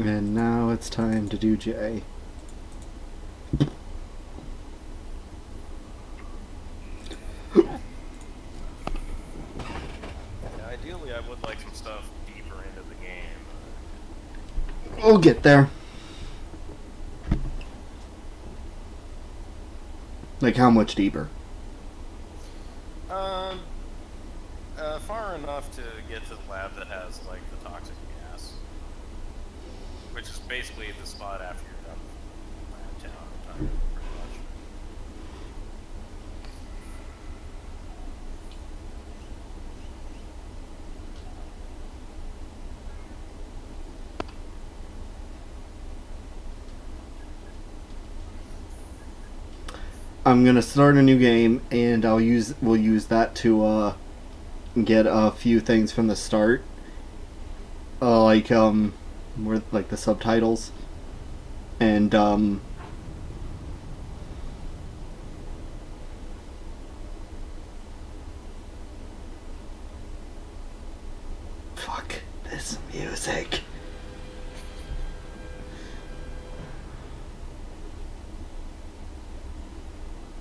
And now it's time to do J. Ideally, I would like some stuff deeper into the game. We'll get there. Like, how much deeper? Far enough to get to the lab that has, like, the toxic gas. Which is basically the spot after you're done with Lab Town, pretty much. I'm gonna start a new game, and we'll use that to get a few things from the start, where like the subtitles, and fuck this music.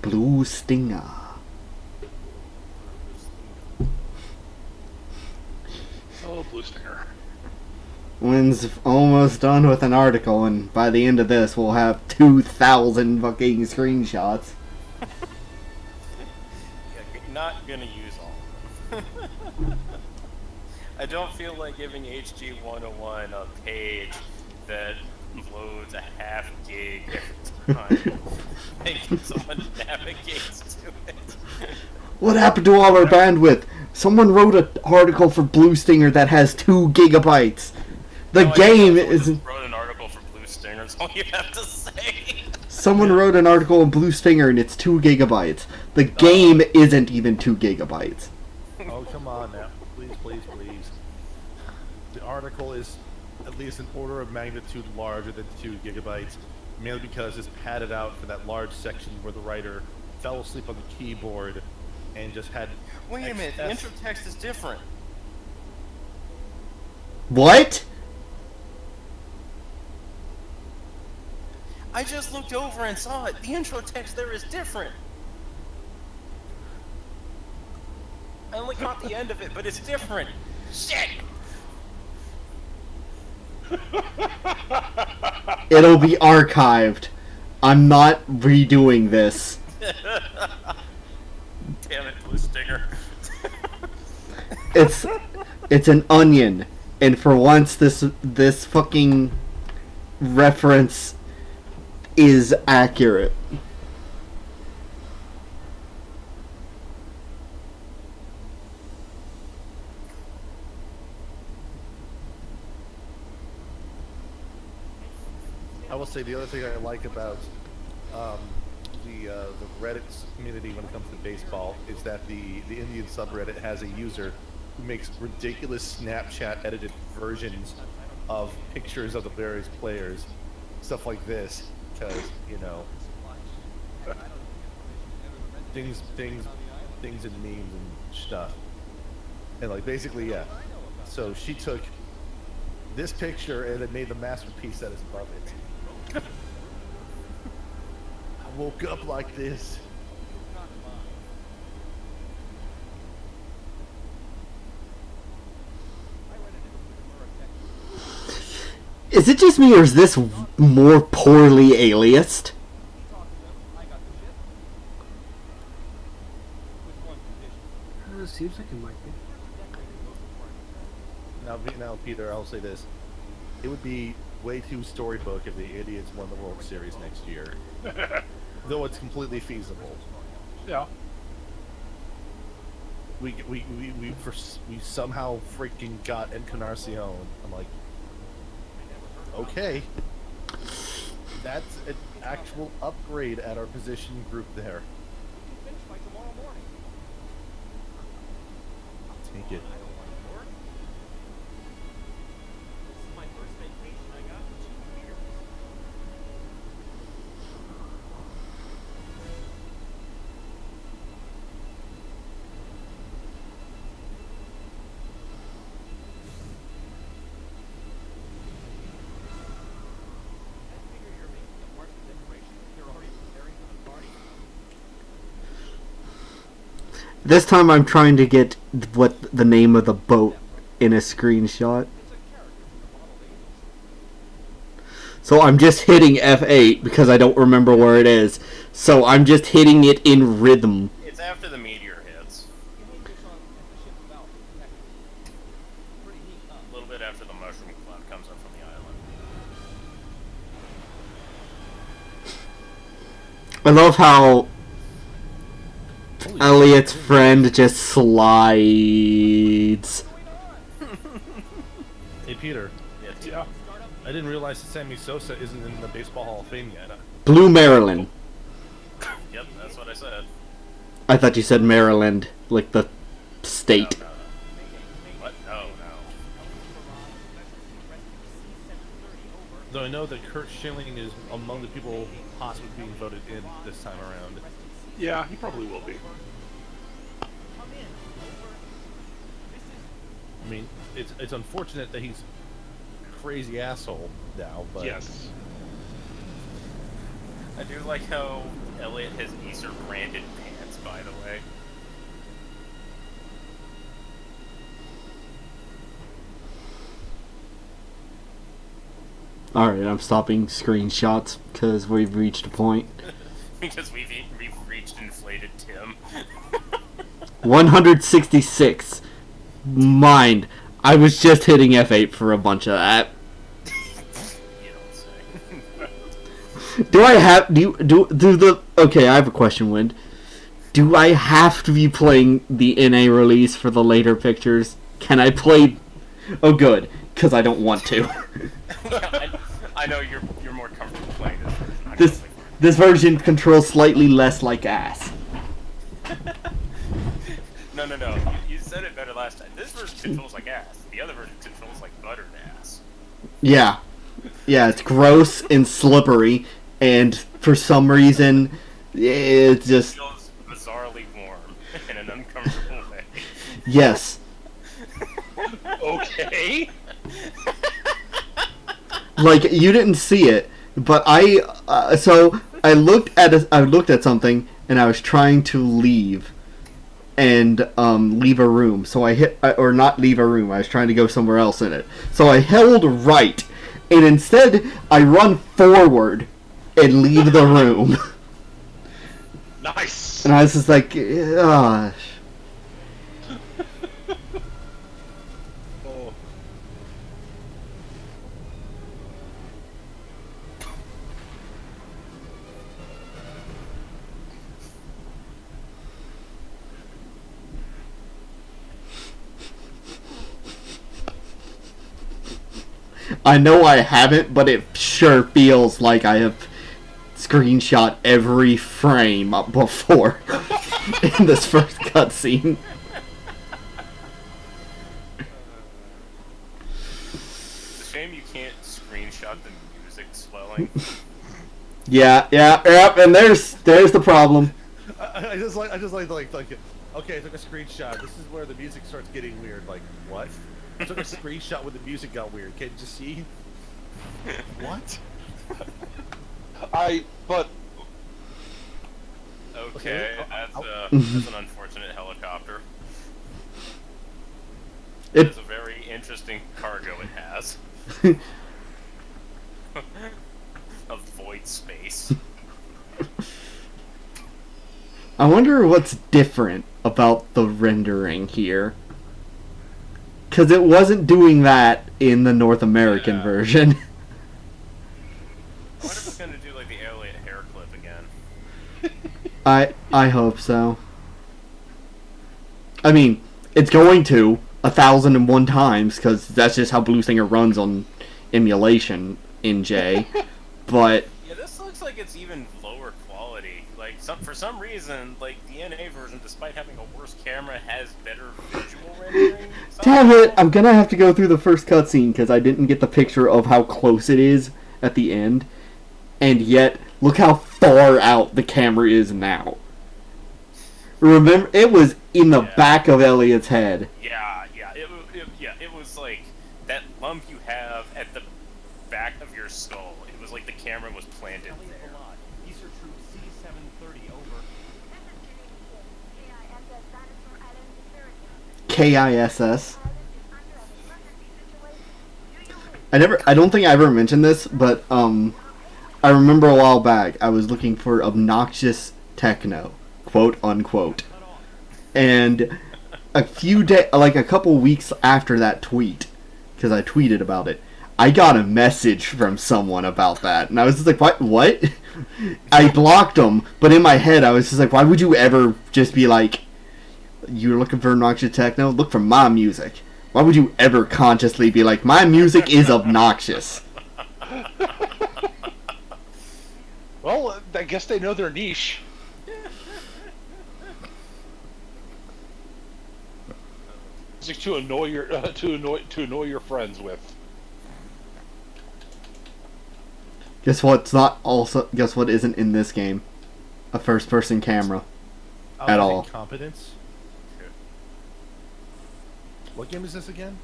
Blue Stinger. Oh, Blue Stinger. Wynn's almost done with an article, and by the end of this, we'll have 2,000 fucking screenshots. Yeah, not gonna use all of them. I don't feel like giving HG 101 a page that loads a half gig every time. Making someone navigates to it. What happened to all our bandwidth? Someone wrote an article for Blue Stinger that has 2 gigabytes. The game is. Wrote an article for Blue Stinger. That's all you have to say. Someone wrote an article on Blue Stinger and it's 2 gigabytes. The game isn't even 2 gigabytes. Oh, come on now. Please, please, please. The article is at least an order of magnitude larger than 2 gigabytes, mainly because it's padded out for that large section where the writer fell asleep on the keyboard and just had... Wait a minute, the intro text is different. What? I just looked over and saw it. The intro text there is different. I only caught the end of it, but it's different. Shit! It'll be archived. I'm not redoing this. Damn it, Blue Stinger. It's an onion, and for once this fucking reference is accurate. I will say the other thing I like about the Reddit community when it comes to baseball is that the Indian subreddit has a user who makes ridiculous Snapchat edited versions of pictures of the various players, stuff like this, because you know things and memes and stuff, and like basically yeah. So she took this picture and then made the masterpiece that is above it. I woke up like this. Is it just me, or is this more poorly aliased? Seems like it might be. Now, Peter, I'll say this. It would be way too storybook if the Indians won the World Series next year. Though it's completely feasible. Yeah. We somehow freaking got Encarnacion. I'm like, okay. That's an actual upgrade at our position group there. I'll take it. This time I'm trying to get what the name of the boat in a screenshot. So I'm just hitting F8 because I don't remember where it is. So I'm just hitting it in rhythm. It's after the meteor hits. A little bit after the mushroom cloud comes up from the island. I love how Holy Elliot's shit. friend just slides. Hey, Peter. Yeah. I didn't realize that Sammy Sosa isn't in the Baseball Hall of Fame yet. Blue Maryland. Yep, that's what I said. I thought you said Maryland, like the state. No. What? No. Though I know that Kurt Schilling is among the people possibly being voted in this time around. Yeah, he probably will be. I mean, it's unfortunate that he's a crazy asshole now, but Yes. I do like how Elliot has Easter branded pants, by the way. Alright, I'm stopping screenshots because we've reached a point. Because we've reached inflated Tim. 166. Mind, I was just hitting F8 for a bunch of that. You don't say. Do I have do the okay? I have a question, Wind. Do I have to be playing the NA release for the later pictures? Can I play? Oh, good, because I don't want to. Yeah, I know you're more comfortable playing this version. I'm This totally fine. this version controls slightly less like ass. No. You said it better last time. This version controls like ass. The other version controls like buttered ass. Yeah, it's gross and slippery, and for some reason, it's It just feels bizarrely warm in an uncomfortable way. yes. Okay. Like you didn't see it, but I looked at something and I was trying to leave and leave a room. So I hit or not leave a room. I was trying to go somewhere else in it. So I held right, and instead I run forward and leave the room. Nice. And I was just like, gosh. Oh. I know I haven't, but it sure feels like I have screenshot every frame up before in this first cutscene. It's a shame you can't screenshot the music swelling. Yeah, and there's the problem. I just like okay, I took a screenshot. This is where the music starts getting weird. Like what? I took a screenshot when the music got weird. Can't you see? What? But Okay, that's an unfortunate helicopter. It's a very interesting cargo it has. A void space. I wonder what's different about the rendering here. Because it wasn't doing that in the North American Yeah. version. I wonder if it's gonna do like the Elliot hair clip again. I hope so. I mean, it's going to 1,001 times because that's just how Blue Stinger runs on emulation in J. But Yeah, this looks like it's even lower quality. Like for some reason, like the NA version, despite having a worse camera, has better visual rendering. damn it, I'm gonna have to go through the first cutscene because I didn't get the picture of how close it is at the end. And yet, look how far out the camera is now. Remember, it was in the back of Elliot's head. Yeah, it was like that lump you have at the back of your skull. It was like the camera was planted there. Easter Troop C730 over. KISS. I don't think I ever mentioned this, but I remember a while back I was looking for obnoxious techno, quote unquote, and a couple weeks after that tweet, because I tweeted about it, I got a message from someone about that, and I was just like, what? I blocked them, but in my head I was just like, why would you ever just be like, you're looking for obnoxious techno? Look for my music. Why would you ever consciously be like, my music is obnoxious? Well, I guess they know their niche. Music to annoy your to annoy your friends with. Guess what isn't in this game? A first-person camera. At all. Incompetence. What game is this again?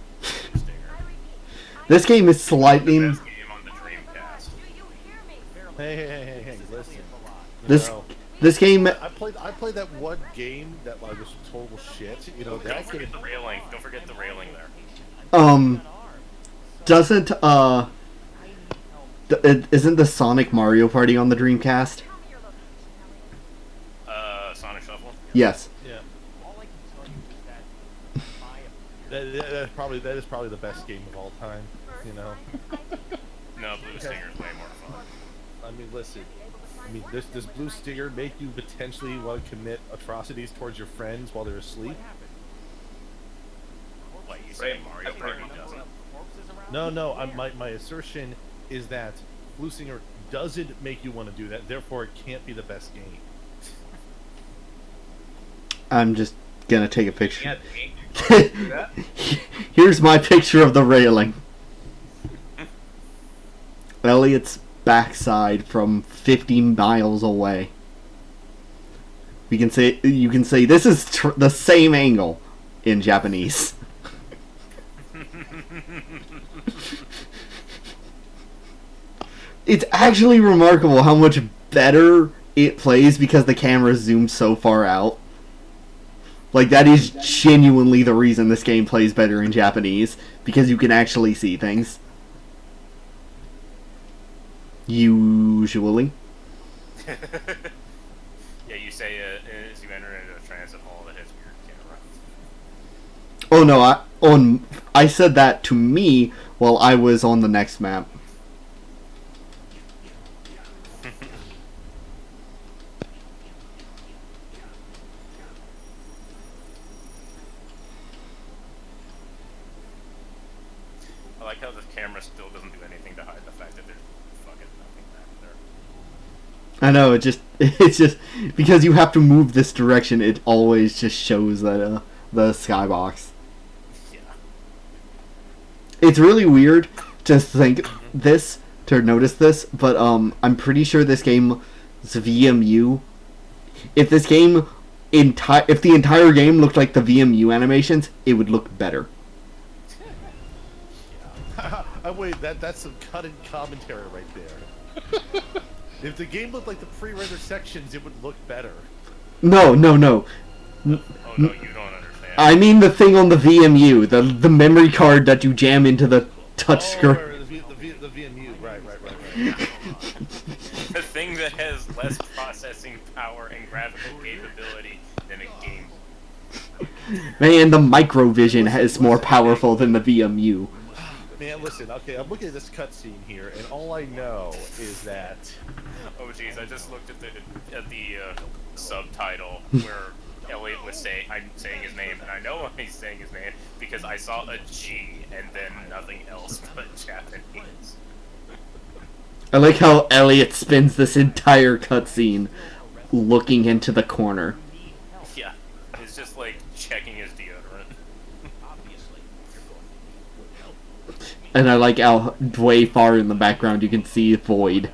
This game is slightly... Best game on the Dreamcast. Hey, listen. This game... I played that one game that like was total shit. You know, Don't that forget the railing. Don't forget the railing there. Doesn't, isn't the Sonic Mario Party on the Dreamcast? Sonic Shuffle? Yes. Yeah. That is probably the best game of all time. You know. No, Blue Stinger's way more fun. I mean, listen. I mean, does Blue Stinger make you potentially want to commit atrocities towards your friends while they're asleep? What, you say Mario Party doesn't? No. My assertion is that Blue Stinger doesn't make you want to do that. Therefore, it can't be the best game. I'm just gonna take a picture. Yeah, do that. Here's my picture of the railing. Elliot's backside from 50 miles away. You can say this is the same angle in Japanese. It's actually remarkable how much better it plays because the camera zooms so far out. Like, that is genuinely the reason this game plays better in Japanese, because you can actually see things. Usually. Yeah, you say as you enter into a transit hall that has weird camera. Oh no, I said that to me while I was on the next map. I like how the camera still doesn't do anything to hide the fact that there's fucking nothing back there. I know, it's just because you have to move this direction, it always just shows that the skybox. Yeah. It's really weird to notice this, but I'm pretty sure this game's VMU. If the entire game looked like the VMU animations, it would look better. Wait, that's some cut-in commentary right there. If the game looked like the pre-rendered sections, it would look better. No. Oh no, you don't understand. I mean the thing on the VMU, the memory card that you jam into the touchscreen. The VMU, right. The thing that has less processing power and graphical capability than a game. Man, the Microvision is more powerful than the VMU. Man, listen, okay, I'm looking at this cutscene here, and all I know is that... Oh jeez, I just looked at the subtitle where Elliot was saying his name, and I know he's saying his name because I saw a G and then nothing else but Japanese. I like how Elliot spends this entire cutscene looking into the corner. Yeah, it's just like checking his deodorant. And I like how way far in the background you can see Void.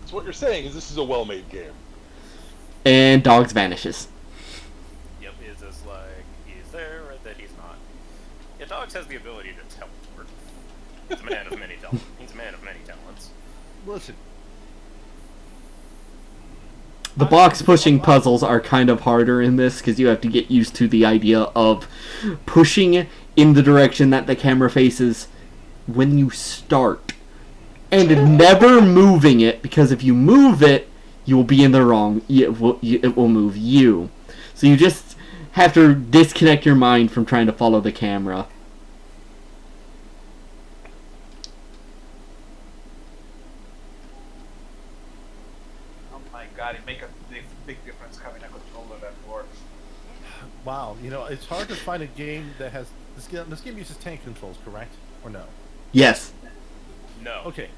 So what you're saying is this is a well-made game. And Dogs vanishes. Yep, it's just like, he's there, or that he's not. Yeah, Dogs has the ability to teleport. He's a man of many talents. He's a man of many talents. Listen. The box pushing puzzles are kind of harder in this because you have to get used to the idea of pushing in the direction that the camera faces when you start, and never moving it, because if you move it, you will be in the wrong. It will move you. So you just have to disconnect your mind from trying to follow the camera. Oh my god, it makes a big difference having a controller that works. Wow, you know, it's hard to find a game that has this game uses tank controls, correct? Or no? Yes. No. Okay.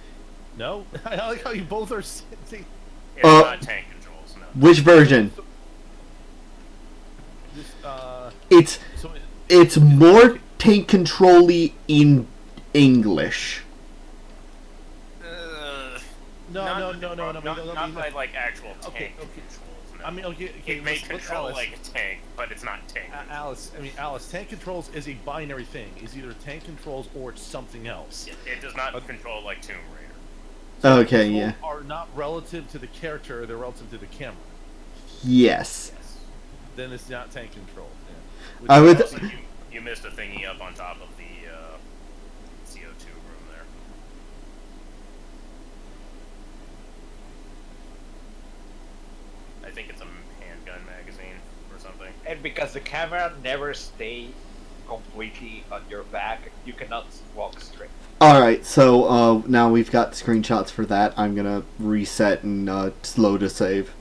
No? I like how you both are saying It's not tank controls, no. Which version? this so It's more tank control-y in English. Not by like actual tank Okay. controls. No. I mean, okay, it may let's control Alice. like a tank, but it's not tank. Alice, tank controls is a binary thing. It's either tank controls or it's something else. It does not control like Tomb Raider. Okay, yeah. Controls are not relative to the character, they're relative to the camera. Yes. Yes. Then it's not tank controls. Yeah. I would. Also, you missed a thingy up on top of the CO2 room there. I think it's a handgun magazine or something. And because the camera never stays completely on your back, you cannot walk straight. Alright, so now we've got screenshots for that. I'm gonna reset and load a save.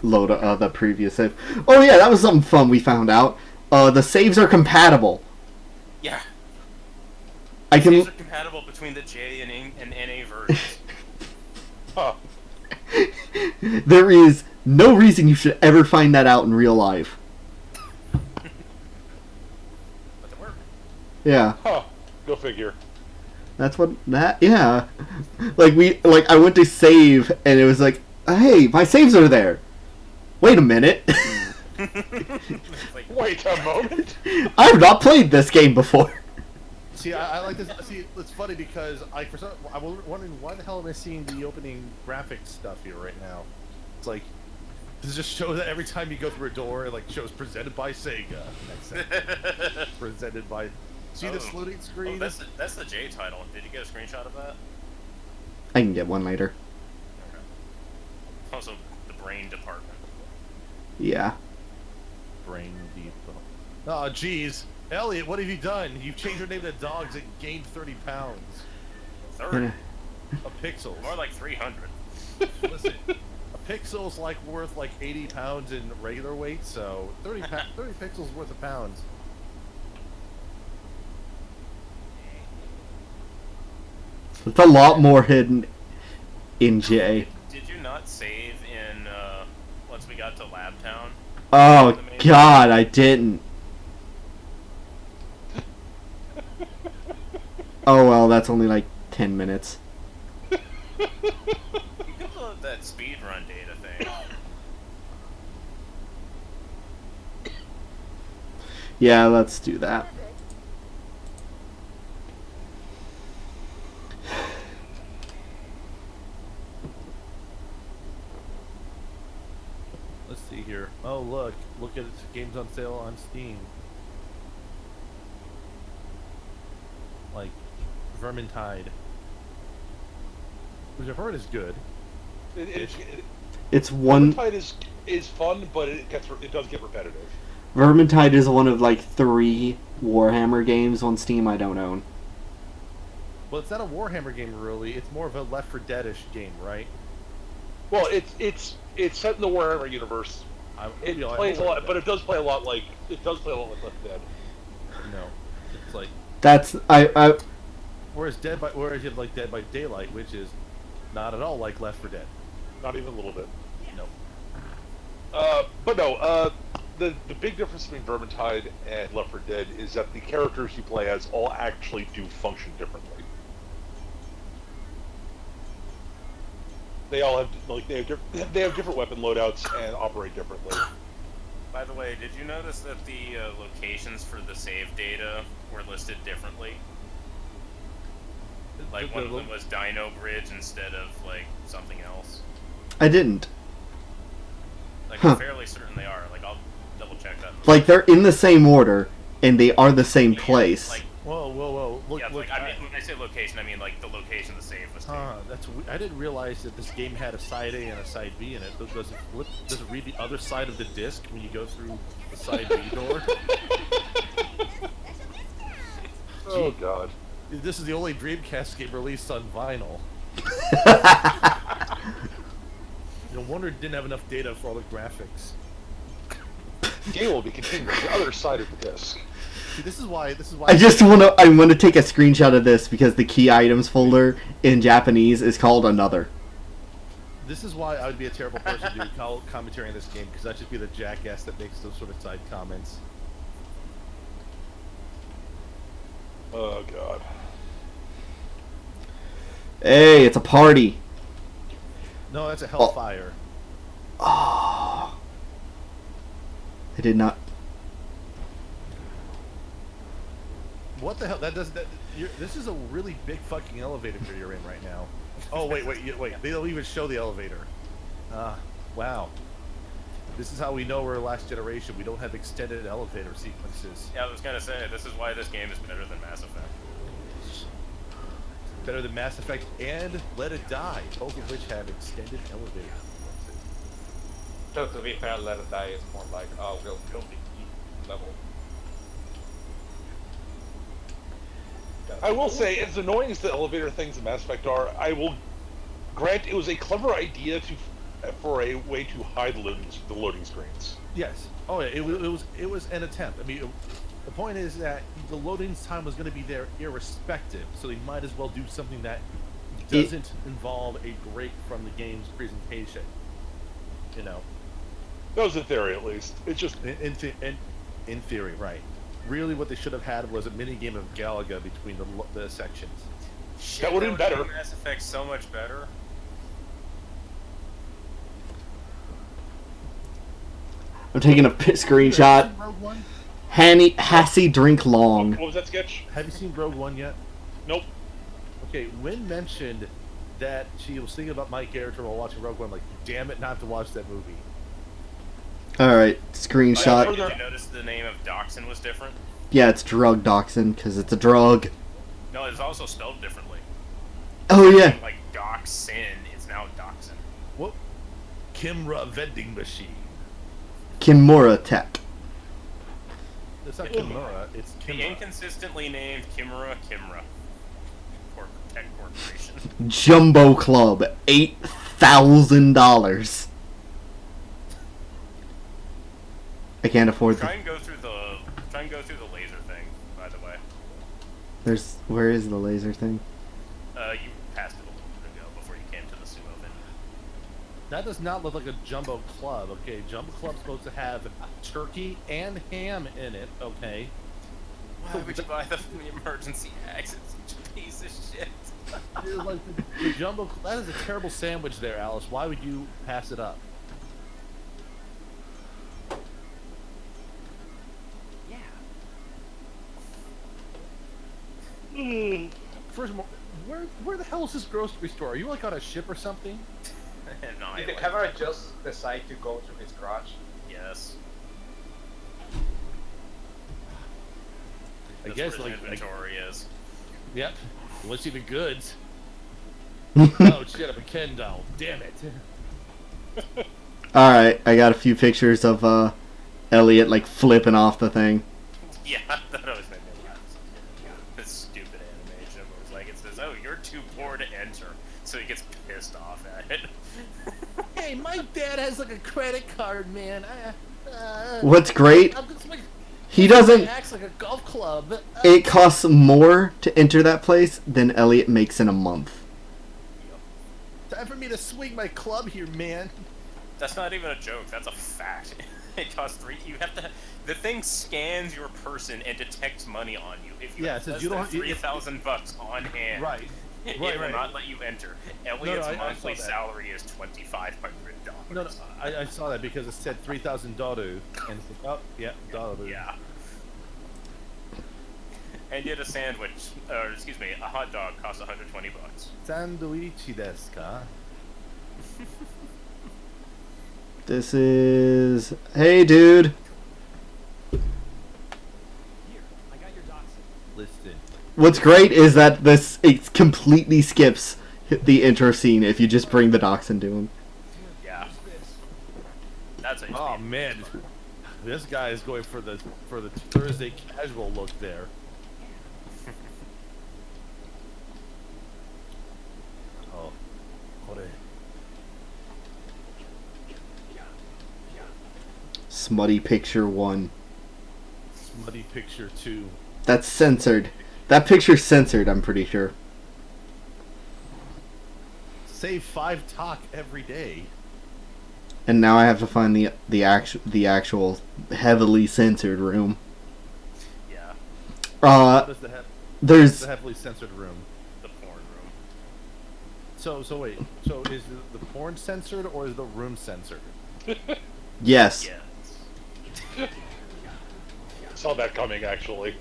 Load the previous save. Oh yeah, that was something fun we found out. The saves are compatible. Yeah. I These can. are compatible between the J and NA versions. Huh. There is no reason you should ever find that out in real life. But they work. Yeah. Huh. Go figure. That's what that. Yeah. Like I went to save and it was like, hey, my saves are there. Wait a minute. It's like, Wait a moment. I've not played this game before. See, I like this. See, it's funny because I was wondering why the hell am I seeing the opening graphics stuff here right now? It's like, does it just show that every time you go through a door, it like shows presented by Sega? Next sentence. Presented by. See this Oh. loading screen? Oh, that's the J title. Did you get a screenshot of that? I can get one later. Okay. Also, the brain department. Yeah. Brain deep. Oh, jeez. Elliot, what have you done? You've changed your name to dogs and gained 30 pounds 30. of pixels. More like 300. Listen, a pixel's like worth like 80 pounds in regular weight, so 30 pixels worth of pounds. It's a lot more hidden in J. Did you not save in once we got to Lab Town? Oh God, I didn't. Oh well, that's only like 10 minutes. You could load that speedrun data thing. Yeah, let's do that. Let's see here. Oh look at its games on sale on Steam. Like Vermintide, which I've heard is good. It's one. Vermintide is fun, but it does get repetitive. Vermintide is one of like 3 Warhammer games on Steam I don't own. Well, it's not a Warhammer game really. It's more of a Left 4 Dead-ish game, right? Well, it's set in the Warhammer universe. It plays a lot, but it does play a lot like Left 4 Dead. No, it's like That's I. whereas you have like Dead by Daylight, which is not at all like Left 4 Dead. Not even a little bit. No. But no, the big difference between Vermintide and Left 4 Dead is that the characters you play as all actually do function differently. They all have they have different weapon loadouts and operate differently. By the way, did you notice that the locations for the save data were listed differently? Like one of them was Dino Bridge instead of like something else. I didn't. Huh. fairly certain they are. Like, I'll double check that. Like, they're in the same order, and they are the same Yeah, place. Like, Whoa! Look, yeah, look! like, I mean, when I say location, I mean like the location the save was taken. I didn't realize that this game had a side A and a side B in it. Does it flip? Does it read the other side of the disc when you go through the side B door? Oh God. This is the only Dreamcast game released on vinyl. No wonder it didn't have enough data for all the graphics. The game will be continued on the other side of the disc. See, this is why. I want to take a screenshot of this because the key items folder in Japanese is called another. This is why I would be a terrible person to do commentary on this game, because I'd just be the jackass that makes those sort of side comments. Oh God. Hey, it's a party. No, that's a Hellfire. Oh. I did not. What the hell? That does that. This is a really big fucking elevator you're in right now. Oh wait. They don't even show the elevator. Wow. This is how we know we're last generation. We don't have extended elevator sequences. Yeah, I was gonna say, this is why this game is better than Mass Effect. Better than Mass Effect and Let It Die, both of which have extended elevator sequences. So to be fair, Let It Die is more like, oh, we'll build the level. I will say, as annoying as the elevator things in Mass Effect are, I will grant it was a clever idea for a way to hide the loading screens. Yes. Oh yeah. It was an attempt. I mean, the point is that the loading time was going to be there irrespective, so they might as well do something that doesn't involve a break from the game's presentation. You know. That was in theory, at least. It's just In theory, right. Really, what they should have had was a mini game of Galaga between the sections. Shit, That would've been better. Make Mass Effect so much better. I'm taking a screenshot. Rogue One? Hassy drink long. what was that sketch? Have you seen Rogue One yet? Nope. Okay, Wynn mentioned that she was thinking about my character while watching Rogue One. I'm like, damn it, not have to watch that movie. Alright, I screenshot. heard Did you notice the name of Dachshund was different? Yeah, it's drug dachshund because it's a drug. No, it's also spelled differently. Oh yeah. Like Dachshund, it's now Dachshund. What? Kimura vending machine. Kimura Tech. It's not Kimura, it's The Kimura. inconsistently named Kimura Tech Corporation. Jumbo Club, $8,000. I can't afford Try that. and go through the laser thing, by the way. Where is the laser thing? You passed it a little bit ago before you came to the sumo bin. That does not look like a Jumbo Club, okay? Jumbo Club's supposed to have turkey and ham in it, okay? Why would you buy the emergency exits, you piece of shit? Like the Jumbo, that is a terrible sandwich there, Alice. Why would you pass it up? First of all, where the hell is this grocery store? Are you like on a ship or something? No, Did the camera just decide to go through his crotch? Yes. I That's guess where like his inventory is. yep. Let's see the goods. Oh shit! I'm a Ken doll. Damn it. Alright, I got a few pictures of Elliot like flipping off the thing. Yeah, that always made me laugh. This stupid animation where it's like, it says, oh, you're too poor to enter. So he gets pissed off at it. Hey, my dad has like a credit card, man. What's great? I'm just like, He doesn't. acts like a golf club. It costs more to enter that place than Elliot makes in a month. Time for me to swing my club here, man. That's not even a joke, that's a fact. It costs you have to, the thing scans your person and detects money on you. If you Yeah, have it says less you than don't- $3,000 on hand, Right. it Right, will right. not let you enter. Elliot's I saw monthly that. salary is $2,500. No, I saw that because it said $3,000 and it's like, oh, yeah, dollar. Yeah. And yet a sandwich, or excuse me, a hot dog costs $120. Sandwichi desu ka? This is... Hey, dude. Listen. What's great is that it completely skips the intro scene if you just bring the dachshund to him. Yeah. That's a Oh man, this guy is going for the Thursday casual look there. Oh, Kore. Smutty picture 1. Smutty picture 2. That's censored. That picture's censored, I'm pretty sure. Save 5 talk every day. And now I have to find the actual heavily censored room. Yeah. What is the There's the heavily censored room? The porn room. So wait. So is the porn censored or is the room censored? yes. Yes. Saw that coming, actually.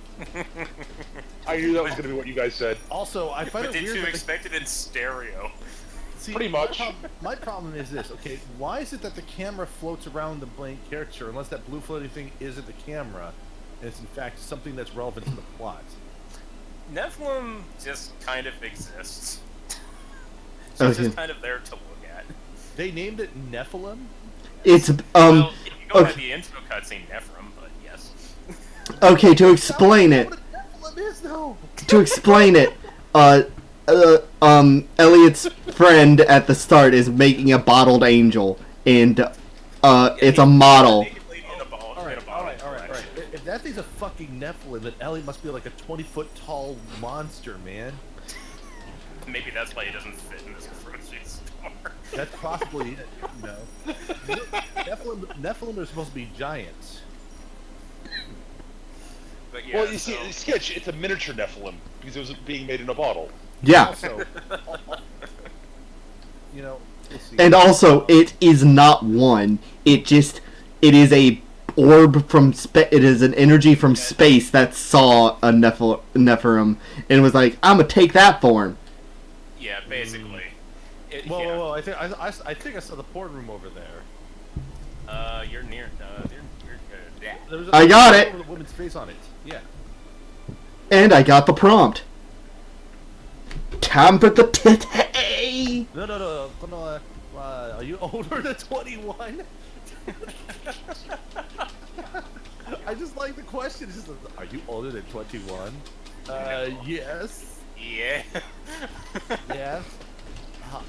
I knew that was going to be what you guys said. Also, I find But it did weird you that expect it in stereo? See, Pretty much. My problem is this. Okay, why is it that the camera floats around the blank character unless that blue floating thing isn't the camera, and it's in fact something that's relevant to the plot? Nephilim just kind of exists. Oh, It's yeah. just kind of there to look at. They named it Nephilim. It's Well, if you go by okay. the intro cutscene, Nephrim, but yes. Okay, to explain it. What a Nephilim is, though. To explain it, Elliot's friend at the start is making a bottled angel, and it's a model. All right. If that thing's a fucking Nephilim, then Ellie must be like a 20-foot tall monster, man. Maybe that's why he doesn't fit in this grocery store. That's possibly it. You know, Nephilim are supposed to be giants. But yeah, Well, you see, Sketch, it's a miniature Nephilim, because it was being made in a bottle. Yeah, Also, you know, let's see. and also it is not one. It is a orb from it is an energy from space that saw a Nephilim and was like, I'm gonna take that form. yeah, basically. It, Whoa, yeah. whoa, whoa! I think I saw the porn room over there. You're near. You're good. Yeah. There was I got it! With a woman's face on it. Yeah. And I got the prompt. Time for the titty. No. Are you older than 21? I just like the question. It's just, are you older than 21? Yes. Yeah. Yes.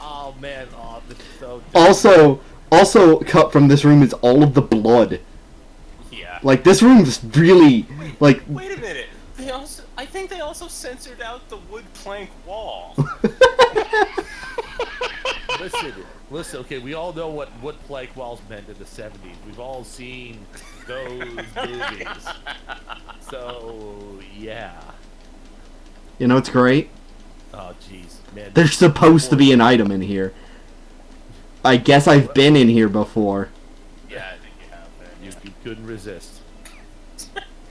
Oh man. Oh, this is so. Also cut from this room is all of the blood. Yeah. Like this room's really like. Wait a minute. I think they also censored out the wood plank wall. Listen. Okay, we all know what wood plank walls meant in the 70s. We've all seen those movies. So yeah. You know, it's great. Oh jeez, man. There's supposed to be an item in here. I guess I've been in here before. Yeah, I think you have been. You couldn't resist.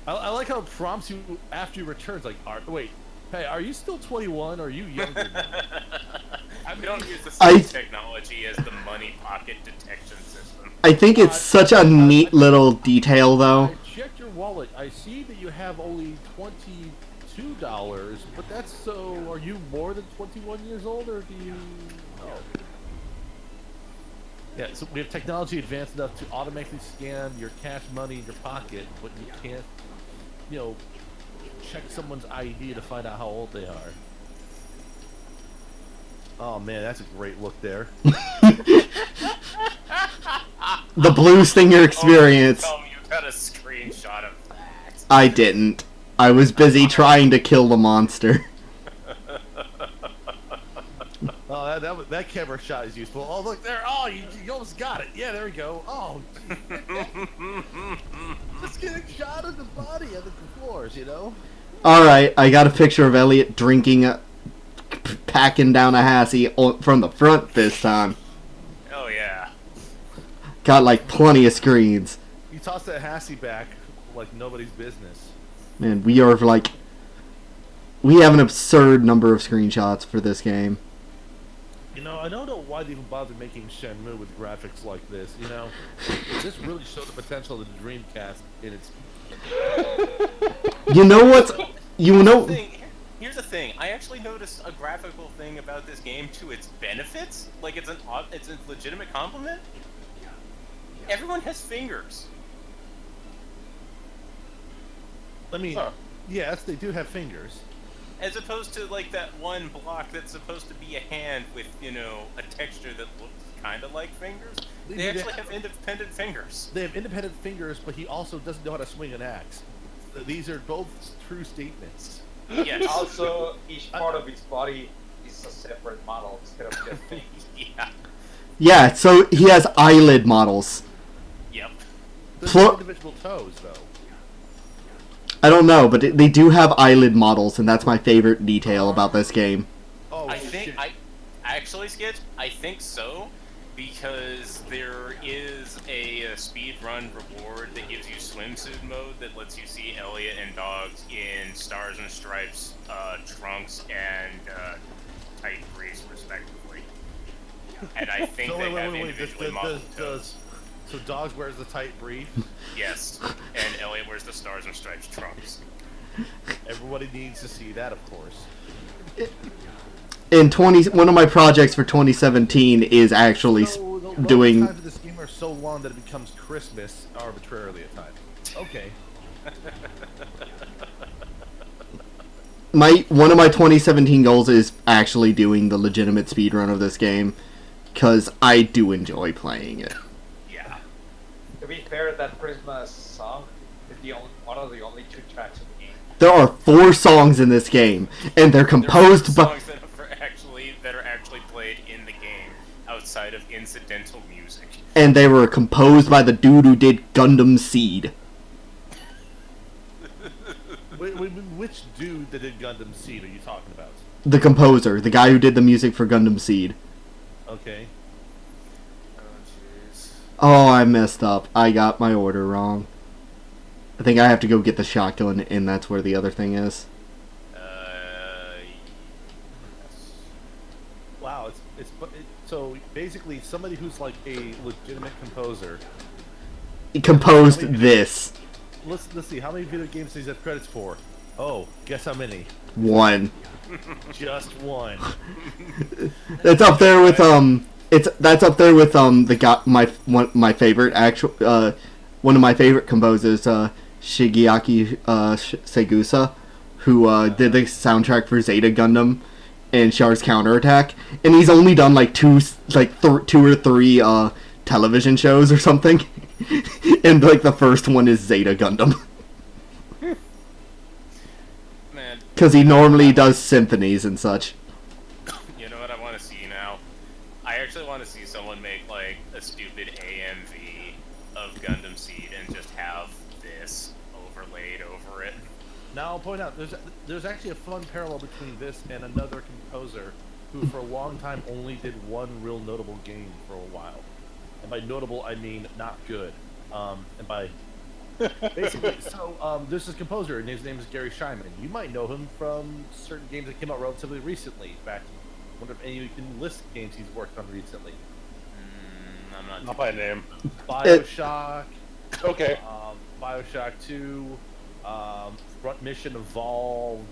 I like how it prompts you after you return. It's like, wait, hey, are you still 21 or are you younger now? We don't use the I- same technology as the money pocket detection system. I think it's such a neat little detail, though. I checked your wallet. I see that you have only $22, but that's so. Are you more than 21 years old, or do you? Oh. Yeah, so we have technology advanced enough to automatically scan your cash money in your pocket, but you can't, check someone's ID to find out how old they are. Oh man, that's a great look there. The Blue Stinger experience. Tell me you got a screenshot of that. I didn't. I was busy trying to kill the monster. Oh, that camera shot is useful. Oh, look there. Oh, you almost got it. Yeah, there we go. Oh, just getting shot in the body on the floors, Alright, I got a picture of Elliot drinking, packing down a Hassie from the front this time. Oh yeah. Got like plenty of screens. You toss that Hassie back like nobody's business. Man, we have an absurd number of screenshots for this game. You know, I don't know why they even bothered making Shenmue with graphics like this. You know, this really showed the potential of the Dreamcast in its. You know what's... So, You here's the know... thing. Here's the thing. I actually noticed a graphical thing about this game to its benefits. Like it's a legitimate compliment. Everyone has fingers. I mean, Huh. yes, they do have fingers. As opposed to like that one block that's supposed to be a hand with, a texture that looks kind of like fingers. They actually have independent fingers. They have independent fingers, but he also doesn't know how to swing an axe. These are both true statements. Yes. Also, each part of his body is a separate model instead of just things. Yeah. Yeah, so he has eyelid models. Yep. There's Pl- individual toes, though. I don't know, but they do have eyelid models, and that's my favorite detail about this game. Oh, I think shit. Sketch. I think so, because there is a speed run reward that gives you swimsuit mode that lets you see Elliot and Dogs in Stars and Stripes trunks and tight briefs, respectively. And I think So they wait, have wait, individually modeled toes. So Dogs wears the tight brief. Yes, and Elliot wears the Stars and Stripes trunks. Everybody needs to see that, of course. One of my projects for 2017 is actually So the doing... times of this game are so long that it becomes Christmas arbitrarily at times. Okay. One of my 2017 goals is actually doing the legitimate speedrun of this game, because I do enjoy playing it. Yeah. To be fair, that Christmas song is one of the only 2 tracks in the game. There are 4 songs in this game, and they're composed There are by... songs that are actually played in the game outside of incidental music. And they were composed by the dude who did Gundam Seed. Wait, which dude that did Gundam Seed are you talking about? The composer, the guy who did the music for Gundam Seed. Okay. Oh jeez. Oh, I messed up. I got my order wrong. I think I have to go get the shotgun, and that's where the other thing is. Wow, so basically somebody who's like a legitimate composer. He composed this. Let's see, how many video games does he have credits for? Oh, guess how many? 1. Just one. That's up there with that's up there with the guy, my favorite one of my favorite composers, Shigeaki Segusa, who did the soundtrack for Zeta Gundam and Char's Counterattack, and he's only done like two or three television shows or something, and like the first one is Zeta Gundam. Man, Because he normally does symphonies and such. you know what I want to see now? I actually want to see someone make like a stupid AMV of Gundam Seed and just have this overlaid over it. Now I'll point out there's actually a fun parallel between this and another composer who for a long time only did one real notable game for a while. And by notable I mean not good. And by basically, so there's this composer and his name is Gary Scheinman. You might know him from certain games that came out relatively recently. Back, I wonder if any of you can list games he's worked on recently. I'm not. Not by name. BioShock. Okay. BioShock 2. Front Mission Evolved.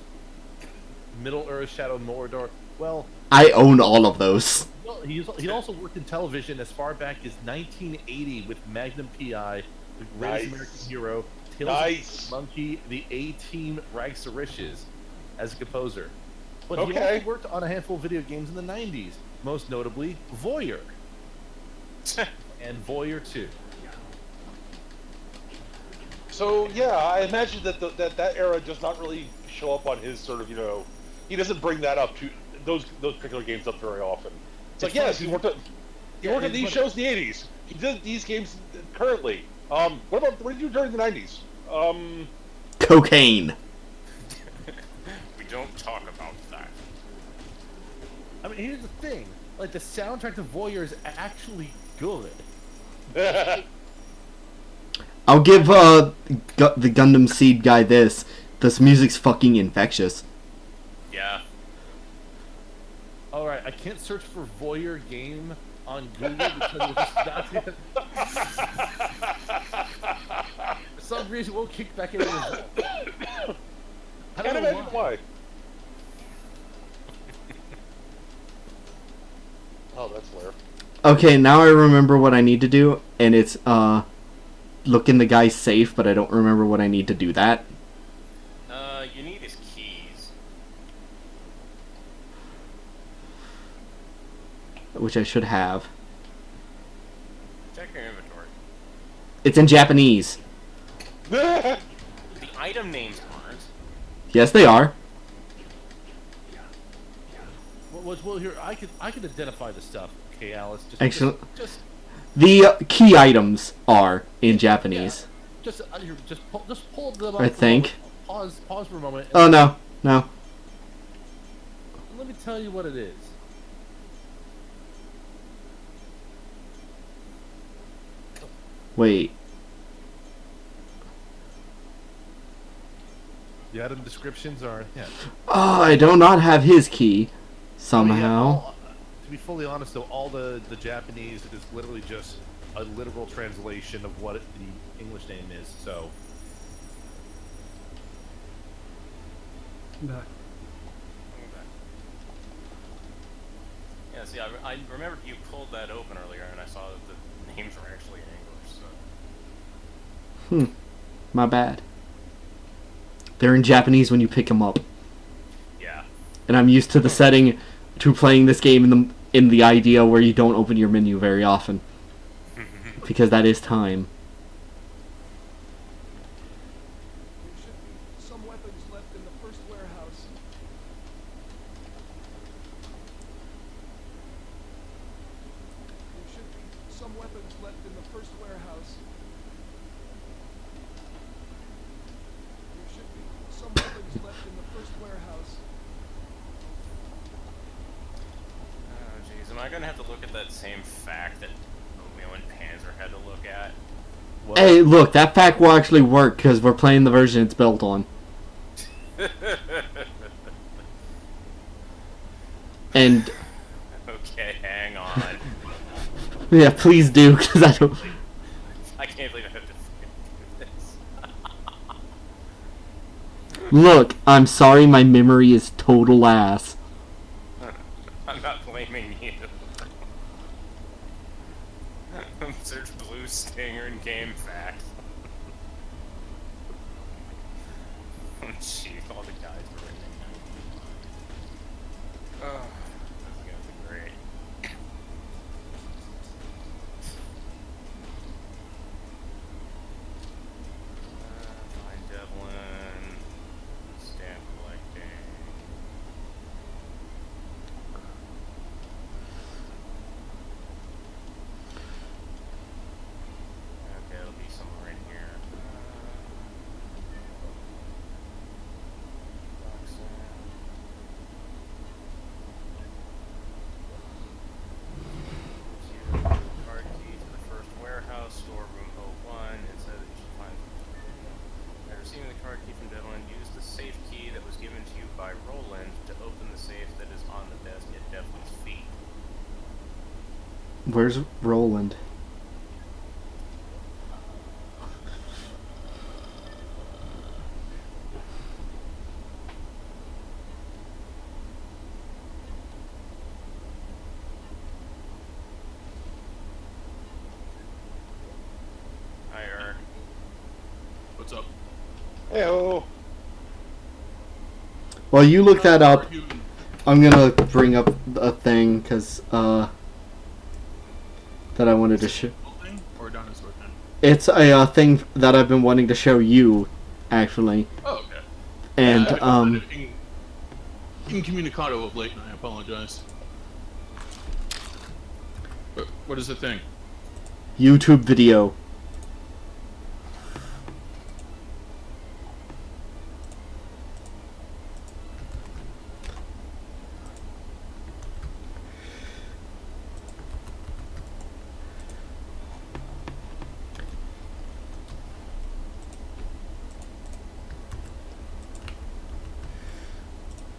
Middle Earth Shadow Mordor. Well, I own all of those. he also worked in television as far back as 1980 with Magnum P.I., The Greatest Nice. American Hero, Tales Nice. of the Monkey, The A-Team, Rags to Riches as a composer. But he Okay. also worked on a handful of video games in the 90s, most notably Voyeur and Voyeur 2. So yeah, I imagine that that era does not really show up on his sort of, he doesn't bring that up to those particular games up very often. It's like, It's funny yes, he worked at it's these funny. shows in the 80s. He did these games currently. What did you do during the 90s? Cocaine. We don't talk about that. I mean, here's the thing. Like, the soundtrack to Voyeur is actually good. I'll give the Gundam Seed guy this. This music's fucking infectious. Yeah. Oh All right, I can't search for voyeur game on Google because it was just not. For some reason, it won't kick back into the. I Can't don't know imagine why. Oh, that's Lair. Okay, now I remember what I need to do, and it's look in the guy's safe, but I don't remember what I need to do that. You need his keys. Which I should have. Check your inventory. It's in Japanese. The item names aren't. Yes, they are. Well, here I could identify the stuff. Okay, Alice. Excellent. Just The key items are in Japanese. just pull them up. I think. Pause for a moment. Oh, no. No. Let me tell you what it is. Wait. The item descriptions are Oh, I do not have his key. Somehow. To be fully honest, though, all the Japanese is literally just a literal translation of what the English name is. So No. Yeah, see, I remembered you pulled that open earlier, and I saw that the names were actually in English, so... My bad. They're in Japanese when you pick them up. Yeah. And I'm used to the setting to playing this game in the idea where you don't open your menu very often. Because that is time. There should be some weapons left in the first warehouse. There should be some weapons left in the first warehouse. There should be some weapons left in the first warehouse. Oh, jeez. Am I gonna have to look at that same fact that Romeo and Panzer had to look at? Hey, look, that fact will actually work because we're playing the version it's built on. And Okay, hang on. yeah, please do, because I don't. I can't believe I have to do this. Look, I'm sorry, my memory is total ass. I'm not blaming you. Search blue stinger in game facts. Oh, jeez, all the guys are written in. Oh, this is gonna be great. Find Devlin. Stamp collecting. Okay, it'll be somewhere in here. Card key to the first warehouse, storeroom O1. It said that you should find. By receiving the card key from Devlin, use the safe key that was given to you by Roland to open the safe that is on the desk at Devlin's feet. Where's Roland? Hi, Eric. What's up? Heyo. While you look that How up, are you? I'm gonna bring up a thing, because, that I wanted to show. Thing or a dinosaur thing? It's a thing that I've been wanting to show you, actually. Oh, okay. And, Yeah, I've been incommunicado of late, and I apologize. But what is the thing? YouTube video.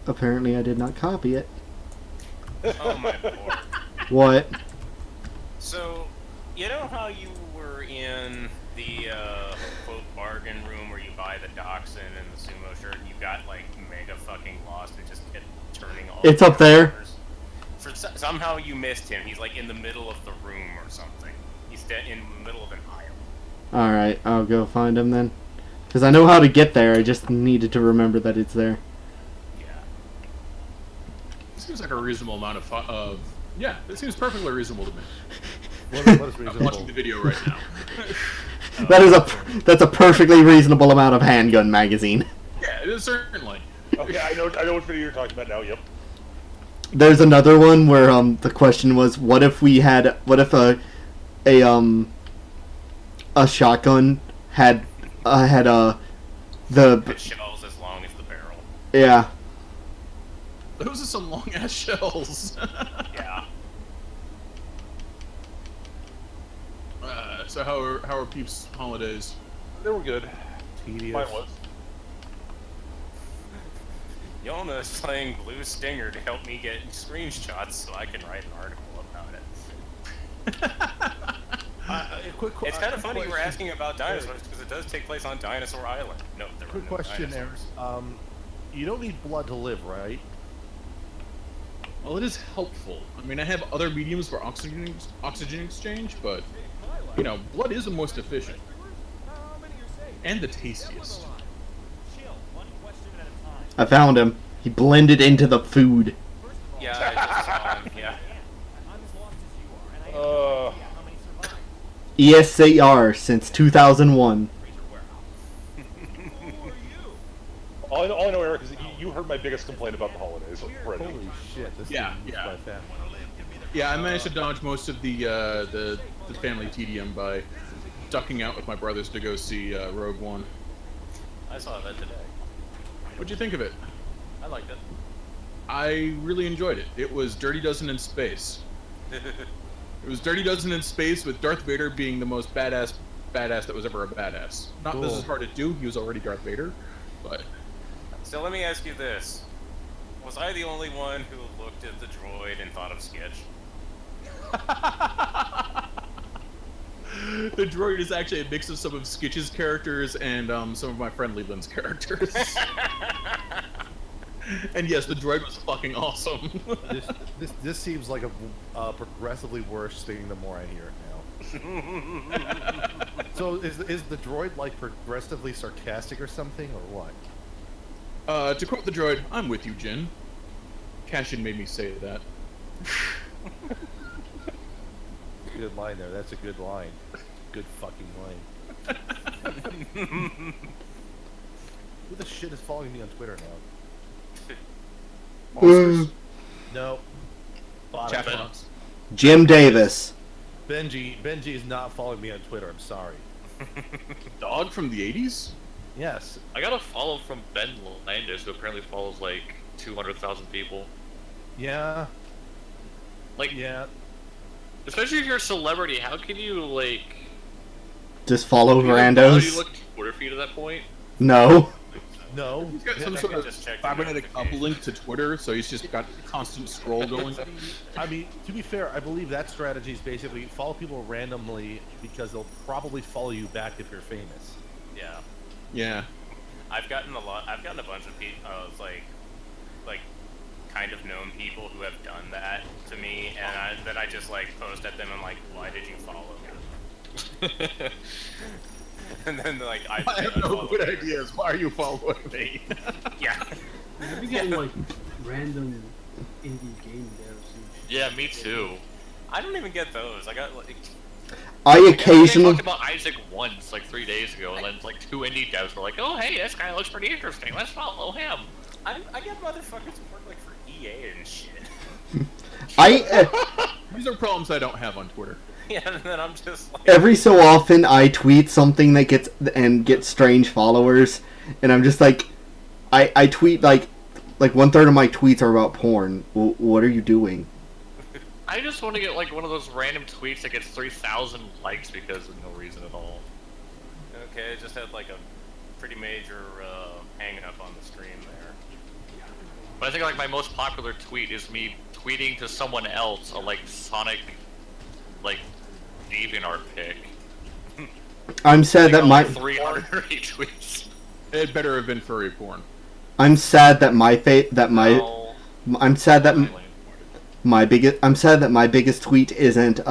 Apparently I did not copy it. Oh my lord. What? So, you know how you were in the quote bargain room where you buy the dachshund and the sumo shirt and you got like mega fucking lost and just kept turning all It's the up there. corners? Somehow you missed him. He's like in the middle of the room or something. He's in the middle of an aisle. Alright, I'll go find him then. Because I know how to get there, I just needed to remember that it's there. Yeah. Seems like a reasonable amount of yeah, it seems perfectly reasonable to me. What is I'm watching reasonable? the video right now. That's a perfectly reasonable amount of handgun magazine. Yeah, it is certainly. Okay, I know what video you're talking about now. Yep. There's another one where the question was, what if a shotgun had the It shells as long as the barrel. yeah. Those are some long ass shells. Yeah. So how are peeps' holidays? They were good. Tedious. Mine was. Yona is playing Blue Stinger to help me get screenshots so I can write an article about it. It's kind of funny you were asking about dinosaurs because it does take place on Dinosaur Island. No, there were Quick no question, dinosaurs. Aaron. You don't need blood to live, right? Well, it is helpful. I mean, I have other mediums for oxygen exchange, but you know, blood is the most efficient and the tastiest. I found him. He blended into the food. Yeah, I just saw him. Yeah. ESAR since 2001. All I know, Eric, is that you heard my biggest complaint about the holidays already. Holy shit! This Yeah, thing moves yeah. by fast. Yeah, I managed to dodge most of the family tedium by ducking out with my brothers to go see Rogue One. I saw that today. What'd you think of it? I liked it. I really enjoyed it. It was Dirty Dozen in space. It was Dirty Dozen in space with Darth Vader being the most badass that was ever a badass. Not this is hard to do. He was already Darth Vader, but So let me ask you this. Was I the only one who looked at the droid and thought of Sketch? the droid is actually a mix of some of Skitch's characters and some of my friend Leland's characters. And yes, the droid was fucking awesome. This seems like a progressively worse thing the more I hear it now. So is the droid like progressively sarcastic or something, or what? To quote the droid, "I'm with you, Jin." Cashin made me say that. Good line there. That's a good line. Good fucking line. Who the shit is following me on Twitter now? Monsters. No. Chat Bottom. box. Jim Davis. Benji is not following me on Twitter. I'm sorry. Dog from the 80s? Yes. I got a follow from Ben Landis, who apparently follows like 200,000 people. Yeah. Like, Yeah. especially if you're a celebrity, how can you like? Just follow How do you randos. look at your Twitter feed at that point? No. No. He's got some I sort can of just check the cybernetic notifications. uplink to Twitter, so he's just got constant scroll going. I mean, to be fair, I believe that strategy is basically follow people randomly because they'll probably follow you back if you're famous. Yeah. Yeah. I've gotten a bunch of people, like, kind of known people who have done that to me, and I just like post at them and like, why did you follow me? And then like I have no good ideas. Why are you following me? Yeah. You're getting like random indie game devs. Yeah, me too. I don't even get those. I got like. I I occasionally. talked about Isaac once, like 3 days ago, and then like 2 indie devs were like, "Oh, hey, this guy looks pretty interesting. Let's follow him." I get motherfuckers who work like for EA and shit. These are problems I don't have on Twitter. Yeah, and then I'm just like. Every so often I tweet something that gets strange followers, and I'm just like, I tweet like 1/3 of my tweets are about porn. What are you doing? I just want to get like one of those random tweets that gets 3,000 likes because of no reason at all. Okay, I just had like a pretty major hang up on the stream there. But I think like my most popular tweet is me tweeting to someone else a like Sonic, like DeviantArt pic. I'm sad that my 300 retweets. It better have been furry porn. I'm sad that my No. I'm sad that I'm sad that my biggest tweet isn't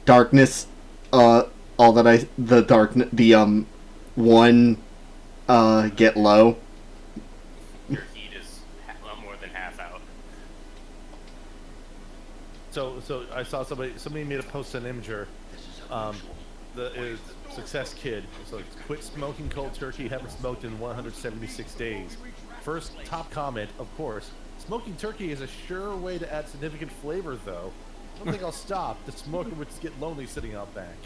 darkness all that I the darkness the one get low. Your heat is more than half out. So I saw somebody made a post on Imgur. The success kid. So quit smoking cold turkey. Haven't smoked in 176 days. First top comment, of course. Smoking turkey is a sure way to add significant flavor, though. I don't think I'll stop. The smoker would just get lonely sitting out back.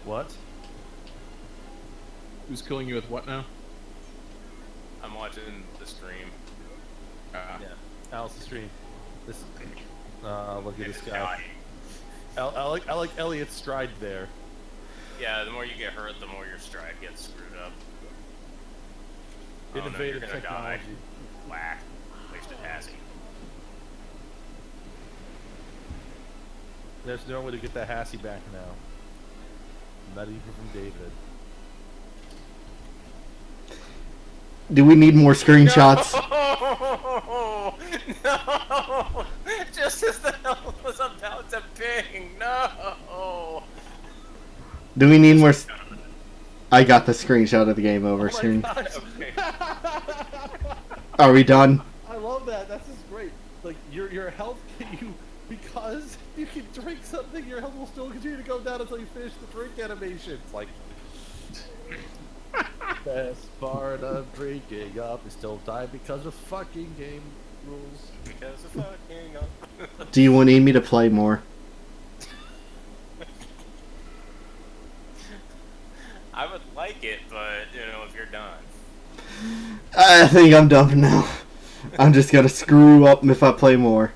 What? Who's killing you with what now? I'm watching the stream. Yeah, Alice's stream. This. Look at this guy. I like Elliot's stride there. Yeah, the more you get hurt, the more your stride gets screwed up. Innovative you're gonna technology. Die. Whack. Wasted Hazzy. There's no way to get that Hassie back now. Not even from David. Do we need more screenshots? No! No! Just as the hell was about to ping. No! Do we need more? I got the screenshot of the game over screen. Okay. Are we done? I love that. That's just great. Like your health, because you can drink something, your health will still continue to go down until you finish the drink animation. It's like best part of drinking up is still die because of fucking game rules. Because of fucking up. Do you need me to play more? I would like it, but if you're done. I think I'm done now. I'm just gonna screw up if I play more.